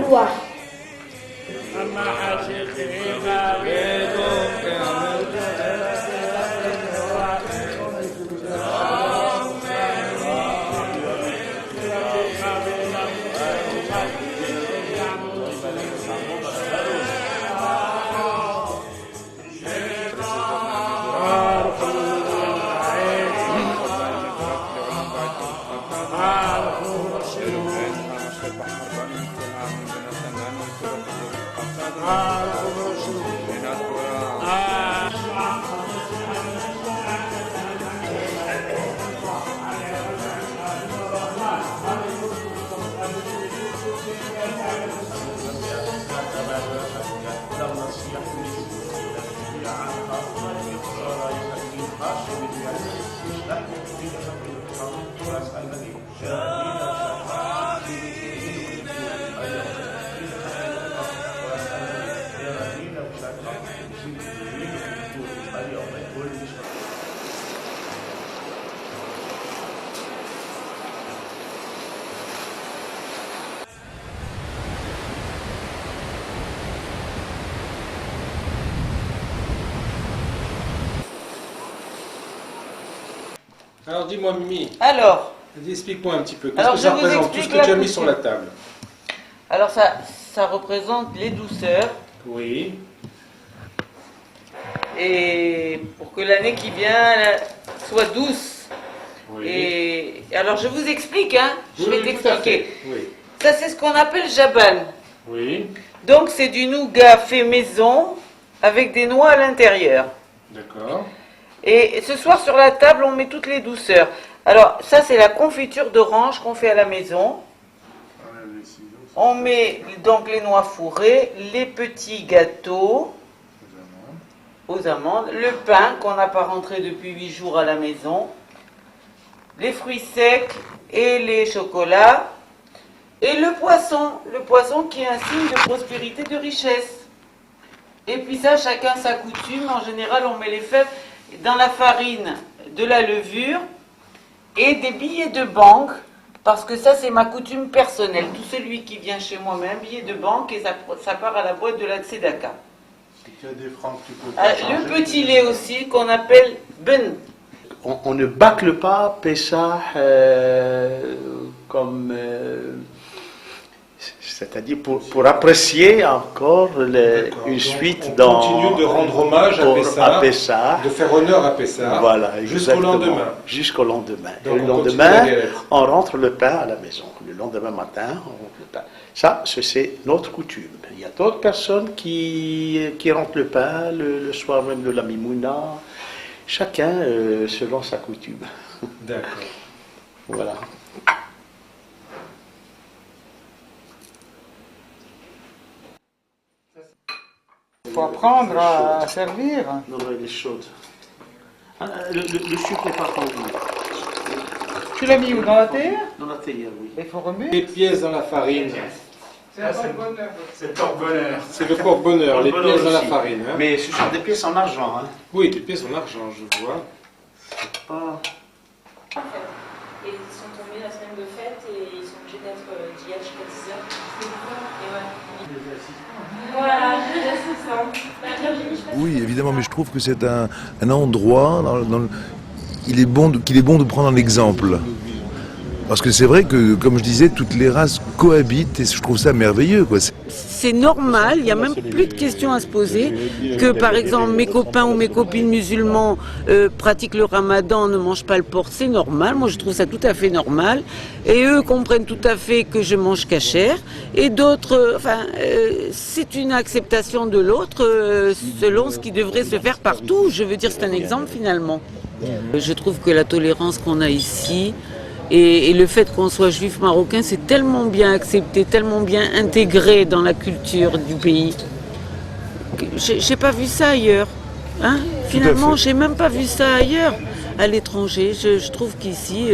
לוח. Alors dis-moi Mimi. Alors. Explique-moi un petit peu. Qu'est-ce que ça représente, tout ce que tu as mis sur la table? Alors ça représente les douceurs. Oui. Et pour que l'année qui vient soit douce. Oui. Et alors je vous explique, hein. Je vais t'expliquer. Oui. Ça c'est ce qu'on appelle jaban. Oui. Donc c'est du nougat fait maison avec des noix à l'intérieur. D'accord. Et ce soir sur la table on met toutes les douceurs. Alors ça c'est la confiture d'orange qu'on fait à la maison. On met donc les noix fourrées, les petits gâteaux aux amandes, le pain qu'on n'a pas rentré depuis 8 jours à la maison, les fruits secs et les chocolats. Et le poisson qui est un signe de prospérité, de richesse. Et puis ça, chacun sa coutume. En général, on met les fèves dans la farine de la levure et des billets de banque, parce que ça, c'est ma coutume personnelle. Tout celui qui vient chez moi met un billet de banque et ça part à la boîte de la tzedaka. Si tu as des francs, tu peux Le petit lait aussi, qu'on appelle ben. On ne bâcle pas Pessah comme... c'est-à-dire pour apprécier encore une suite on continue de rendre hommage à Pessah, de faire honneur à Pessah, voilà, jusqu'au lendemain. Jusqu'au lendemain. Donc, et le lendemain, on rentre le pain à la maison. Le lendemain matin, on rentre le pain. Ça, c'est notre coutume. Il y a d'autres personnes qui rentrent le pain le soir même de la Mimouna. Chacun selon sa coutume. D'accord. Voilà. Il faut apprendre à servir. Non, non, elle est chaude. Le sucre n'est pas fondu. Tu l'as mis où? Dans la théière? Dans la théière, oui. Il faut remuer. Les pièces dans la farine. C'est un porte-bonheur. C'est le porte-bonheur. C'est le porte-bonheur, les pièces dans la farine. Hein. Mais ce sont des pièces en argent. Hein. Oui, des pièces en argent, je vois. C'est pas... Et ils sont tombés la semaine de fête et ils sont obligés d'être djihad jusqu'à 10 heures. Et ouais. Voilà, oui, évidemment, mais je trouve que c'est un endroit qu'il est bon de prendre un exemple. Parce que c'est vrai que, comme je disais, toutes les races cohabitent et je trouve ça merveilleux, quoi. C'est normal, il n'y a même plus de questions à se poser que par exemple mes copains ou mes copines musulmans pratiquent le ramadan, ne mangent pas le porc, c'est normal, moi je trouve ça tout à fait normal et eux comprennent tout à fait que je mange cachère et d'autres, c'est une acceptation de l'autre selon ce qui devrait se faire partout, je veux dire c'est un exemple finalement. Je trouve que la tolérance qu'on a ici et le fait qu'on soit juif marocain, c'est tellement bien accepté, tellement bien intégré dans la culture du pays. J'ai pas vu ça ailleurs. Hein? Finalement, j'ai même pas vu ça ailleurs, à l'étranger. Je trouve qu'ici,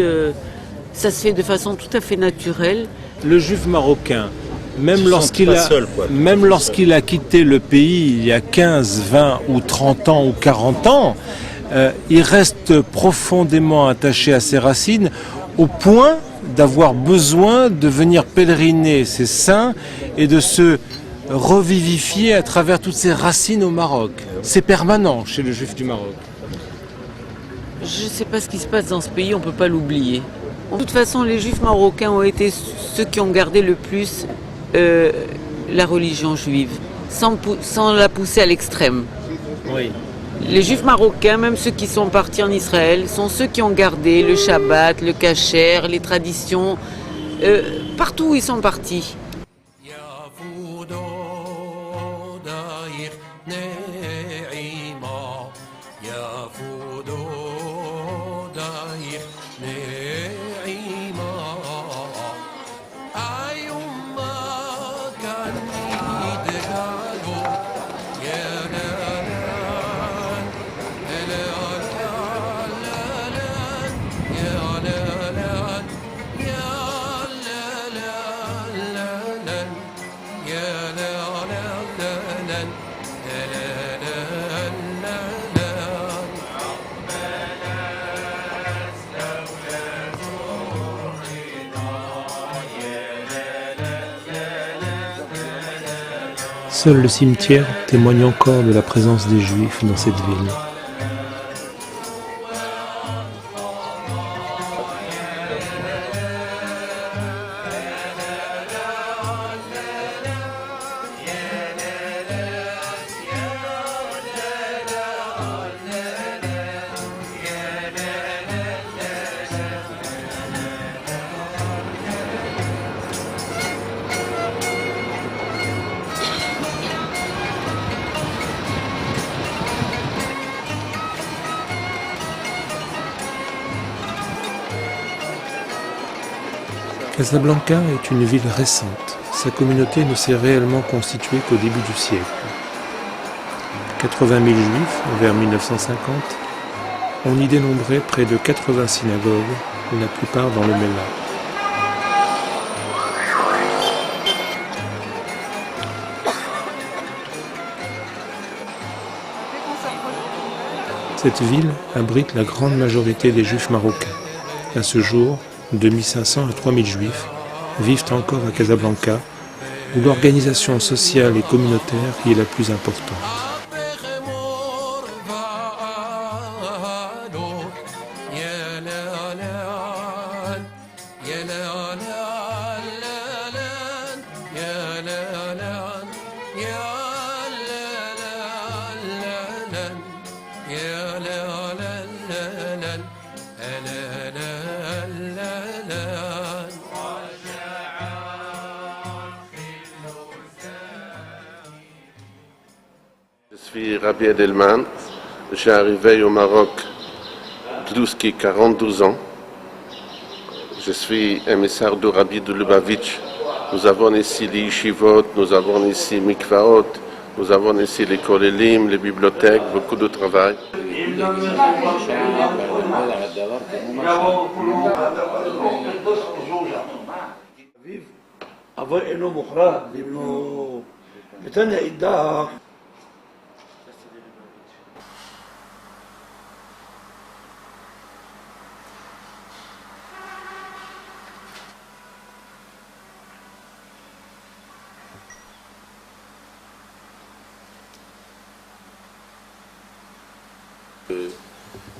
ça se fait de façon tout à fait naturelle. Le juif marocain, même lorsqu'il a quitté le pays il y a 15, 20 ou 30 ans ou 40 ans, il reste profondément attaché à ses racines, au point d'avoir besoin de venir pèleriner ses saints et de se revivifier à travers toutes ces racines au Maroc. C'est permanent chez le juif du Maroc. Je ne sais pas ce qui se passe dans ce pays, on ne peut pas l'oublier. De toute façon, les juifs marocains ont été ceux qui ont gardé le plus la religion juive, sans la pousser à l'extrême. Oui. Les juifs marocains, même ceux qui sont partis en Israël, sont ceux qui ont gardé le Shabbat, le kasher, les traditions. Partout où ils sont partis. Seul le cimetière témoigne encore de la présence des Juifs dans cette ville. Casablanca est une ville récente. Sa communauté ne s'est réellement constituée qu'au début du siècle. 80 000 juifs vers 1950, on y dénombrait près de 80 synagogues la plupart dans le Mellah. Cette ville abrite la grande majorité des Juifs marocains. À ce jour, 2500 à 3000 Juifs vivent encore à Casablanca, où l'organisation sociale et communautaire y est la plus importante. Je suis Rabbi Edelman, j'ai arrivé au Maroc 42 ans. Je suis émissaire du Rabbi de Lubavitch. Nous avons ici les yeshivot, nous avons ici mikvaot, nous avons ici les kolélim, les bibliothèques, beaucoup de travail.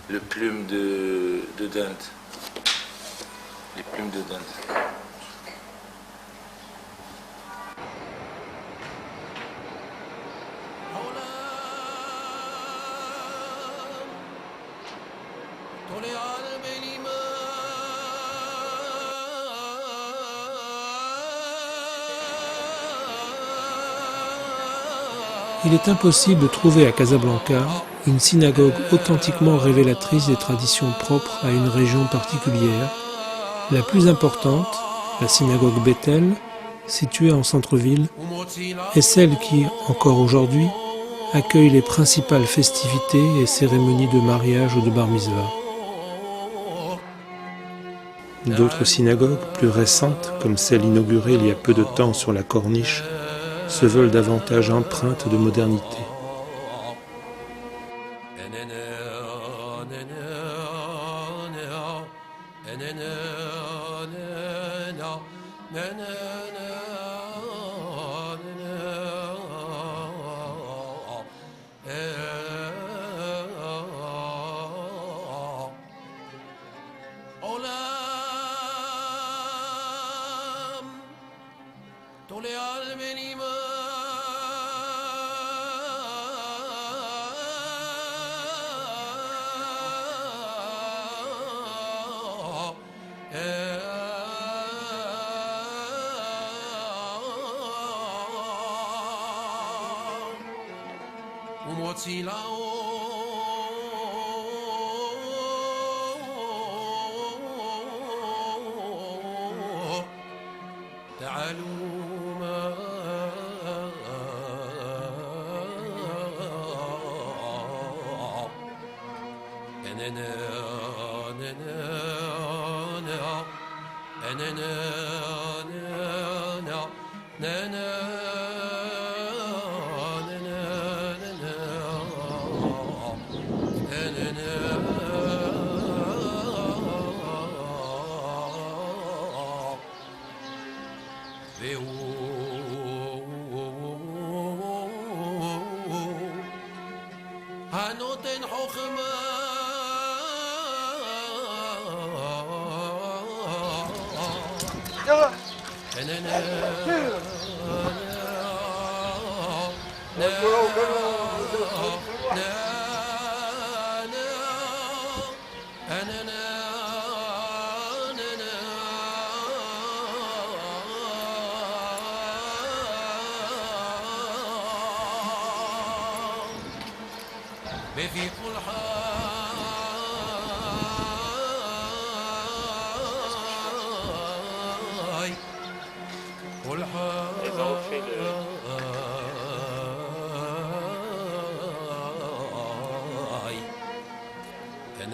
Le plume de dinde. Les plumes de dinde. Il est impossible de trouver à Casablanca une synagogue authentiquement révélatrice des traditions propres à une région particulière. La plus importante, la synagogue Bethel, située en centre-ville, est celle qui, encore aujourd'hui, accueille les principales festivités et cérémonies de mariage ou de bar mitzvah. D'autres synagogues, plus récentes, comme celle inaugurée il y a peu de temps sur la Corniche, se veulent davantage empreintes de modernité.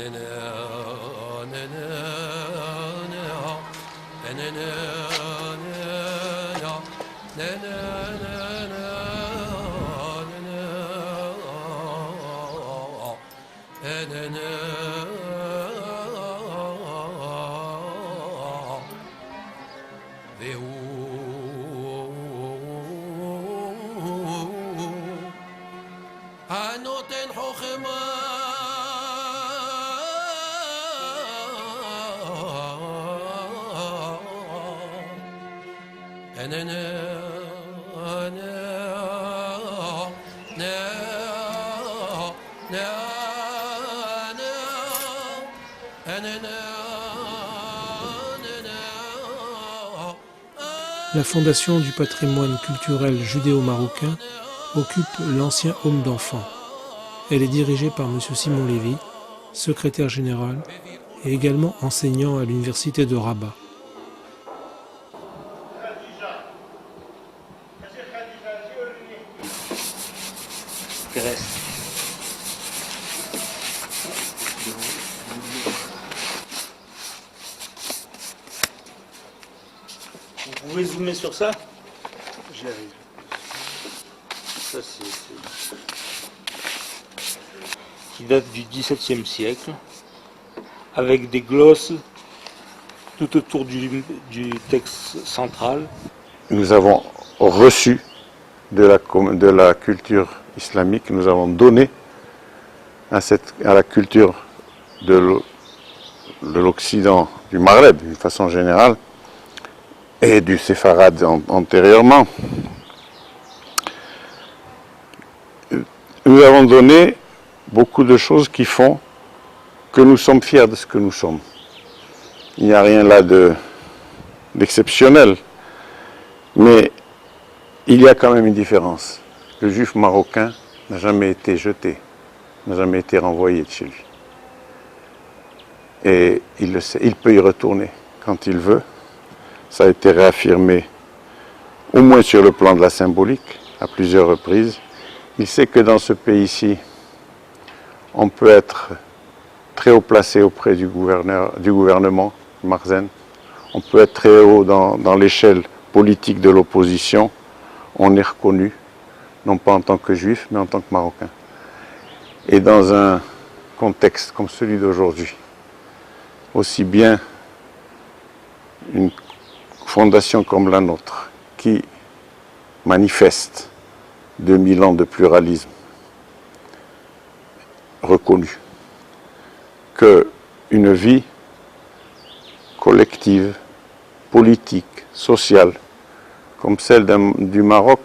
na na na na La Fondation du patrimoine culturel judéo-marocain occupe l'ancien home d'enfants. Elle est dirigée par M. Simon Lévy, secrétaire général et également enseignant à l'université de Rabat. Vous pouvez zoomer sur ça? J'y arrive. Ça, qui date du XVIIe siècle, avec des glosses tout autour du texte central. Nous avons reçu de la culture islamique, nous avons donné à la culture de l'Occident, du Maghreb d'une façon générale, et du séfarade antérieurement. Nous avons donné beaucoup de choses qui font que nous sommes fiers de ce que nous sommes. Il n'y a rien là d'exceptionnel, mais il y a quand même une différence. Le juif marocain n'a jamais été jeté, n'a jamais été renvoyé de chez lui. Et il le sait, il peut y retourner quand il veut. Ça a été réaffirmé, au moins sur le plan de la symbolique, à plusieurs reprises. Il sait que dans ce pays-ci, on peut être très haut placé auprès du gouvernement, Marzen. On peut être très haut dans l'échelle politique de l'opposition. On est reconnu, non pas en tant que juif, mais en tant que marocain. Et dans un contexte comme celui d'aujourd'hui, aussi bien une fondation comme la nôtre, qui manifeste 2000 ans de pluralisme reconnu, qu'une vie collective, politique, sociale, comme celle du Maroc,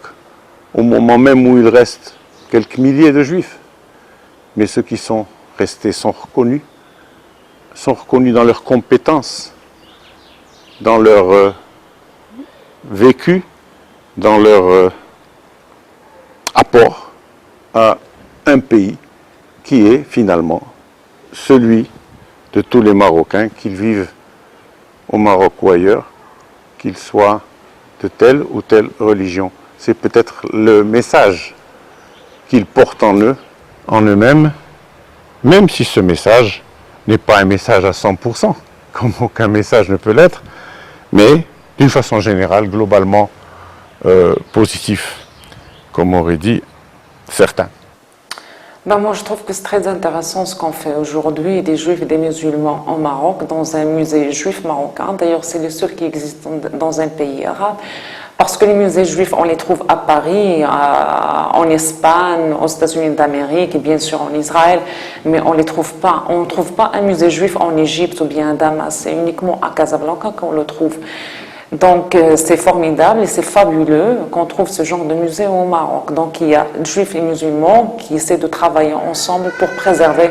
au moment même où il reste quelques milliers de juifs, mais ceux qui sont restés sont reconnus dans leurs compétences, dans leur vécu, dans leur apport à un pays qui est finalement celui de tous les Marocains, qu'ils vivent au Maroc ou ailleurs, qu'ils soient de telle ou telle religion. C'est peut-être le message qu'ils portent en eux-mêmes, même si ce message n'est pas un message à 100%, comme aucun message ne peut l'être, mais d'une façon générale, globalement positif, comme auraient dit certains. Ben moi, je trouve que c'est très intéressant ce qu'on fait aujourd'hui, des juifs et des musulmans en Maroc, dans un musée juif marocain. D'ailleurs, c'est le seul qui existe dans un pays arabe. Parce que les musées juifs, on les trouve à Paris, en Espagne, aux États-Unis d'Amérique et bien sûr en Israël, mais on ne les trouve pas. On ne trouve pas un musée juif en Égypte ou bien à Damas, c'est uniquement à Casablanca qu'on le trouve. Donc c'est formidable et c'est fabuleux qu'on trouve ce genre de musée au Maroc. Donc il y a juifs et musulmans qui essaient de travailler ensemble pour préserver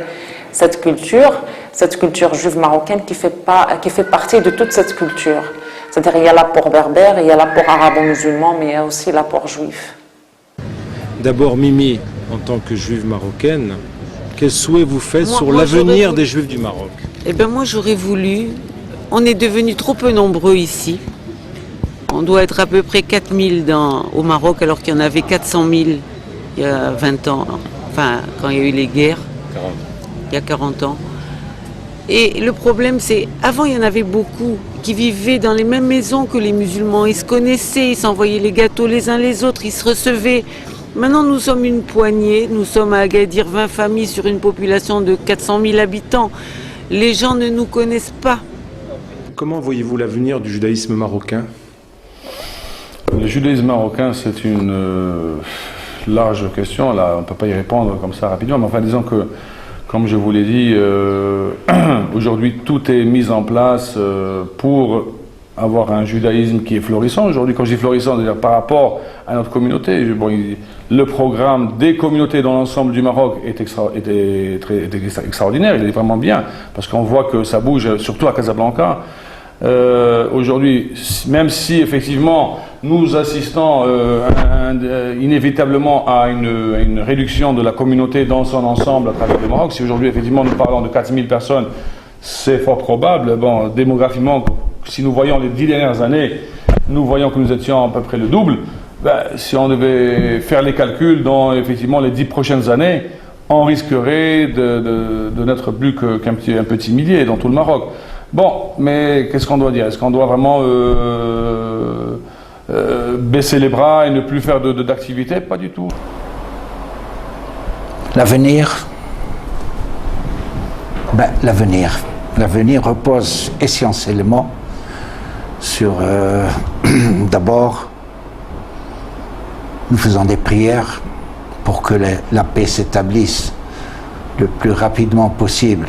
cette culture juive marocaine qui fait partie de toute cette culture. C'est-à-dire il y a l'apport berbère, il y a l'apport arabo-musulman, mais il y a aussi l'apport juif. D'abord Mimi, en tant que juive marocaine, quel souhait vous faites sur l'avenir des juifs du Maroc? Eh bien moi j'aurais voulu, on est devenus trop peu nombreux ici. On doit être à peu près 4000 au Maroc, alors qu'il y en avait 400 000 il y a 20 ans, enfin quand il y a eu les guerres, 40. Il y a 40 ans. Et le problème, c'est, avant, il y en avait beaucoup qui vivaient dans les mêmes maisons que les musulmans. Ils se connaissaient, ils s'envoyaient les gâteaux les uns les autres, ils se recevaient. Maintenant, nous sommes une poignée, nous sommes à Agadir 20 familles sur une population de 400 000 habitants. Les gens ne nous connaissent pas. Comment voyez-vous l'avenir du judaïsme marocain? Le judaïsme marocain, c'est une large question. Là, on ne peut pas y répondre comme ça rapidement. Mais enfin, disons que, comme je vous l'ai dit, aujourd'hui, tout est mis en place pour avoir un judaïsme qui est florissant. Aujourd'hui, quand je dis florissant, c'est-à-dire par rapport à notre communauté, bon, le programme des communautés dans l'ensemble du Maroc est extraordinaire, il est vraiment bien, parce qu'on voit que ça bouge, surtout à Casablanca. Aujourd'hui, même si effectivement nous assistons inévitablement à une réduction de la communauté dans son ensemble à travers le Maroc, si aujourd'hui effectivement nous parlons de 4000 personnes, c'est fort probable. Bon, démographiquement, si nous voyons les 10 dernières années, nous voyons que nous étions à peu près le double. Ben, si on devait faire les calculs dans effectivement les 10 prochaines années, on risquerait de n'être plus qu'un petit millier dans tout le Maroc. Bon, mais qu'est-ce qu'on doit dire? Est-ce qu'on doit vraiment baisser les bras et ne plus faire d'activité? Pas du tout. L'avenir, l'avenir repose essentiellement sur, d'abord, nous faisons des prières pour que la paix s'établisse le plus rapidement possible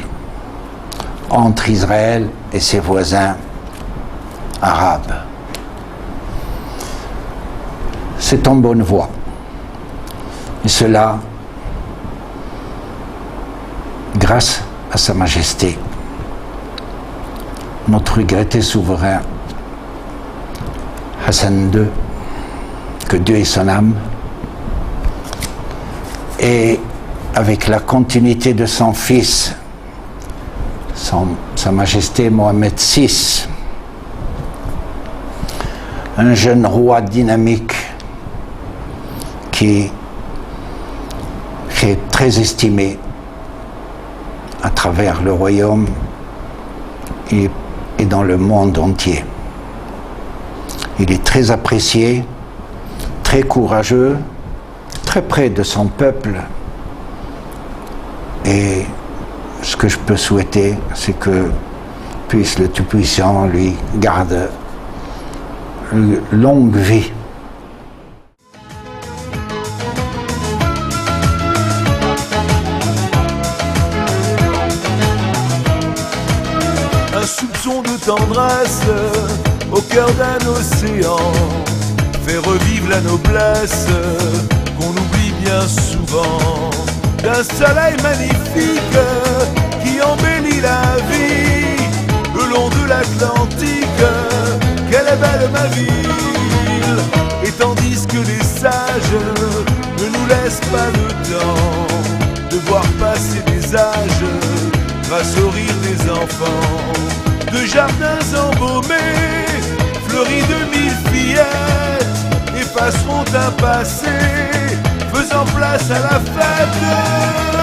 entre Israël et ses voisins arabes. C'est en bonne voie. Et cela, grâce à Sa Majesté, notre regretté souverain Hassan II, que Dieu ait son âme, et avec la continuité de son fils, Sa Majesté Mohamed VI, un jeune roi dynamique qui est très estimé à travers le royaume et dans le monde entier. Il est très apprécié, très courageux, très près de son peuple, et ce que je peux souhaiter, c'est que puisse le Tout-Puissant lui garde une longue vie. Un soupçon de tendresse au cœur d'un océan fait revivre la noblesse qu'on oublie bien souvent. D'un soleil magnifique qui embellit la vie le long de l'Atlantique. Quelle est belle ma ville! Et tandis que les sages ne nous laissent pas le temps de voir passer des âges grâce au rire des enfants, de jardins embaumés, fleuris de mille fillettes, effaceront un passé, faisant place à la fête.